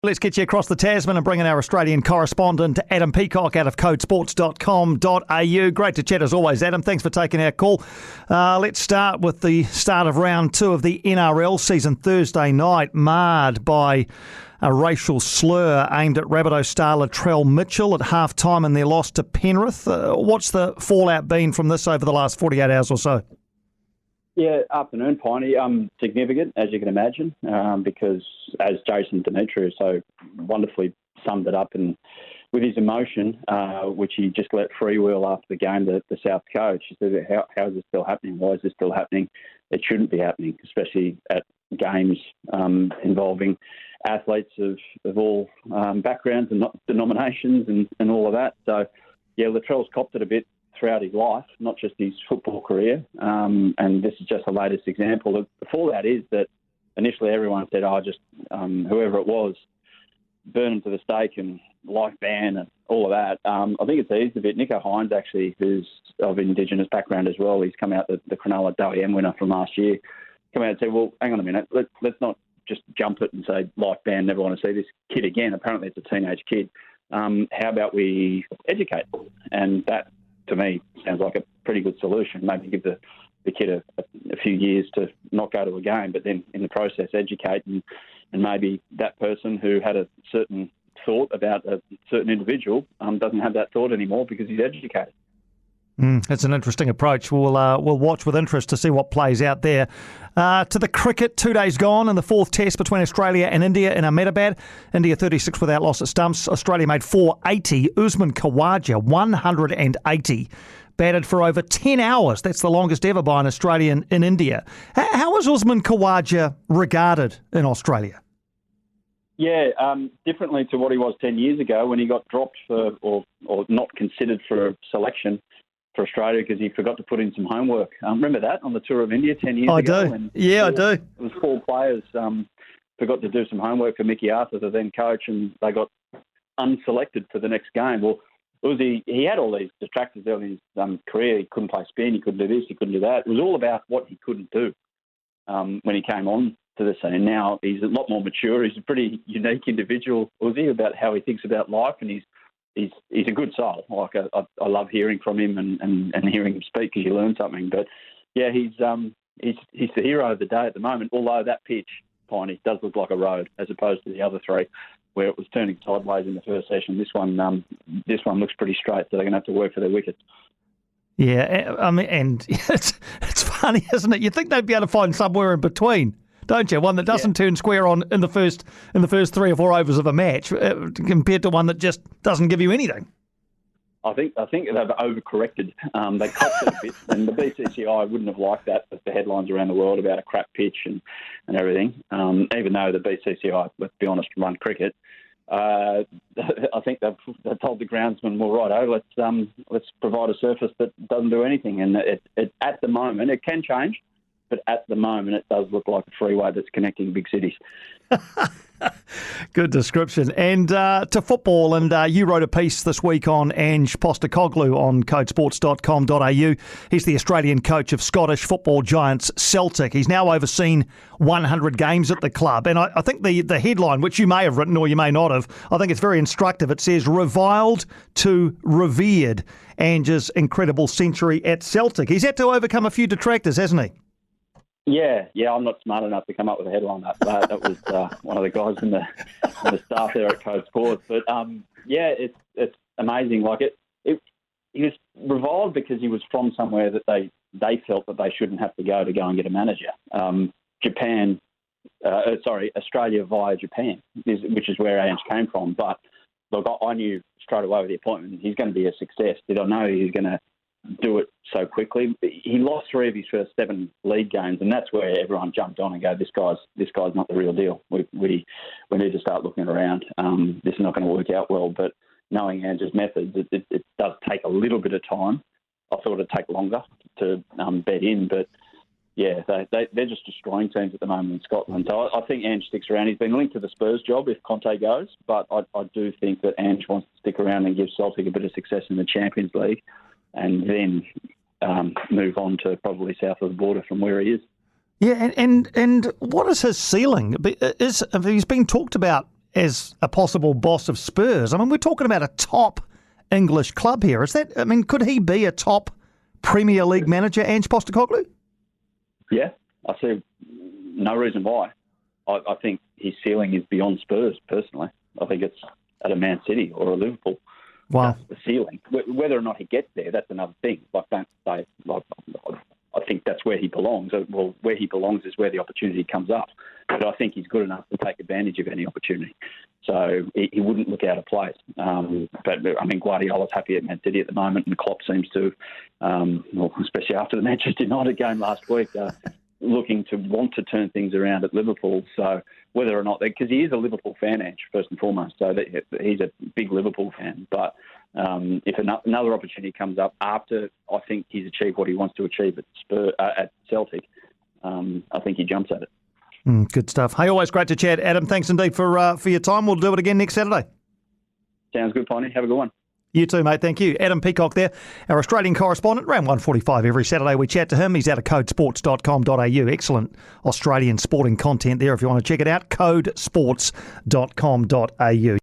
Let's get you across the Tasman and bring in our Australian correspondent, Adam Peacock, out of codesports.com.au. Great to chat as always, Adam. Thanks for taking our call. Let's start with the start of round 2 of the NRL season Thursday night, marred by a racial slur aimed at Rabbitoh star Latrell Mitchell at half-time in their loss to Penrith. What's the fallout been from this over the last 48 hours or so? Yeah, afternoon, Piney. Significant, as you can imagine, because as Jason Demetriou so wonderfully summed it up and with his emotion, which he just let freewheel after the game, the South coach, he said, how is this still happening? Why is this still happening? It shouldn't be happening, especially at games involving athletes of all backgrounds and denominations and all of that. So, yeah, Latrell's copped it a bit throughout his life, not just his football career. And this is just the latest example. The fallout is that initially everyone said, whoever it was, burn him to the stake and life ban and all of that. I think it's eased a bit. Nico Hines, actually, who's of Indigenous background as well, he's come out, the Cronulla WM winner from last year, come out and said, well, hang on a minute, let's not just jump it and say life ban, never want to see this kid again. Apparently it's a teenage kid. How about we educate? And that, to me, sounds like a pretty good solution. Maybe give the kid a few years to not go to a game, but then in the process educate and maybe that person who had a certain thought about a certain individual doesn't have that thought anymore because he's educated. That's an interesting approach. We'll watch with interest to see what plays out there. To the cricket, 2 days gone in the fourth test between Australia and India in Ahmedabad. India 36 without loss at stumps. Australia made 480. Usman Khawaja 180. Batted for over 10 hours. That's the longest ever by an Australian in India. How is Usman Khawaja regarded in Australia? Yeah, differently to what he was 10 years ago when he got dropped for or not considered for selection for Australia because he forgot to put in some homework. Remember that on the tour of India 10 years ago? I do. Yeah, I do. It was 4 players forgot to do some homework for Mickey Arthur, the then coach, and they got unselected for the next game. Well, he had all these distractors early in his career. He couldn't play spin, he couldn't do this, he couldn't do that. It was all about what he couldn't do when he came on to the scene. Now he's a lot more mature. He's a pretty unique individual, Uzi, about how he thinks about life, and he's a good soul. Like I love hearing from him and hearing him speak because you learn something. But yeah, he's the hero of the day at the moment. Although that pitch, Piney, does look like a road as opposed to the other 3, where it was turning sideways in the first session. This one looks pretty straight, so they're going to have to work for their wickets. Yeah, I mean, and it's funny, isn't it? You think they'd be able to find somewhere in between, don't you? One that doesn't turn square on in the first 3 or 4 overs of a match, compared to one that just doesn't give you anything. I think they've overcorrected. They copped it a bit, and the BCCI wouldn't have liked that with the headlines around the world about a crap pitch and everything. Even though the BCCI, let's be honest, run cricket, I think they've told the groundsman, well, righto, let's provide a surface that doesn't do anything. And it at the moment, it can change, but at the moment it does look like a freeway that's connecting big cities. Good description. And to football, and you wrote a piece this week on Ange Postecoglou on codesports.com.au. He's the Australian coach of Scottish football giants Celtic. He's now overseen 100 games at the club. And I think the headline, which you may have written or you may not have, I think it's very instructive. It says, reviled to revered, Ange's incredible century at Celtic. He's had to overcome a few detractors, hasn't he? Yeah, I'm not smart enough to come up with a headline like that. That was one of the guys in the staff there at Code Sports. But it's amazing. Like he was reviled because he was from somewhere that they felt that they shouldn't have to go and get a manager. Australia via Japan, which is where Ange came from. But look, I knew straight away with the appointment he's going to be a success. Did I know he was going to do it so quickly? He lost 3 of his first 7 league games, and that's where everyone jumped on and go, this guy's not the real deal. We need to start looking around. This is not going to work out well. But knowing Ange's methods, it does take a little bit of time. I thought it'd take longer to bed in, but yeah, they're just destroying teams at the moment in Scotland. So I think Ange sticks around. He's been linked to the Spurs job if Conte goes, but I do think that Ange wants to stick around and give Celtic a bit of success in the Champions League, and then move on to probably south of the border from where he is. Yeah, and what is his ceiling? He's been talked about as a possible boss of Spurs. I mean, we're talking about a top English club here. Could he be a top Premier League manager, Ange Postecoglou? Yeah, I see no reason why. I think his ceiling is beyond Spurs, personally. I think it's at a Man City or a Liverpool. Wow. That's the ceiling. Whether or not he gets there, that's another thing. I think that's where he belongs. Well, where he belongs is where the opportunity comes up. But I think he's good enough to take advantage of any opportunity. So he wouldn't look out of place. Guardiola's happy at Man City at the moment, and Klopp seems to, especially after the Manchester United game last week, looking to want to turn things around at Liverpool. So whether or not, because he is a Liverpool fan, Ange, first and foremost, so he's a big Liverpool fan. But if another opportunity comes up after I think he's achieved what he wants to achieve at Celtic, I think he jumps at it. Good stuff. Hey, always great to chat, Adam. Thanks indeed for your time. We'll do it again next Saturday. Sounds good, Piney. Have a good one. You too, mate. Thank you. Adam Peacock there, our Australian correspondent. Around 1:45 every Saturday we chat to him. He's out of codesports.com.au. Excellent Australian sporting content there if you want to check it out. codesports.com.au.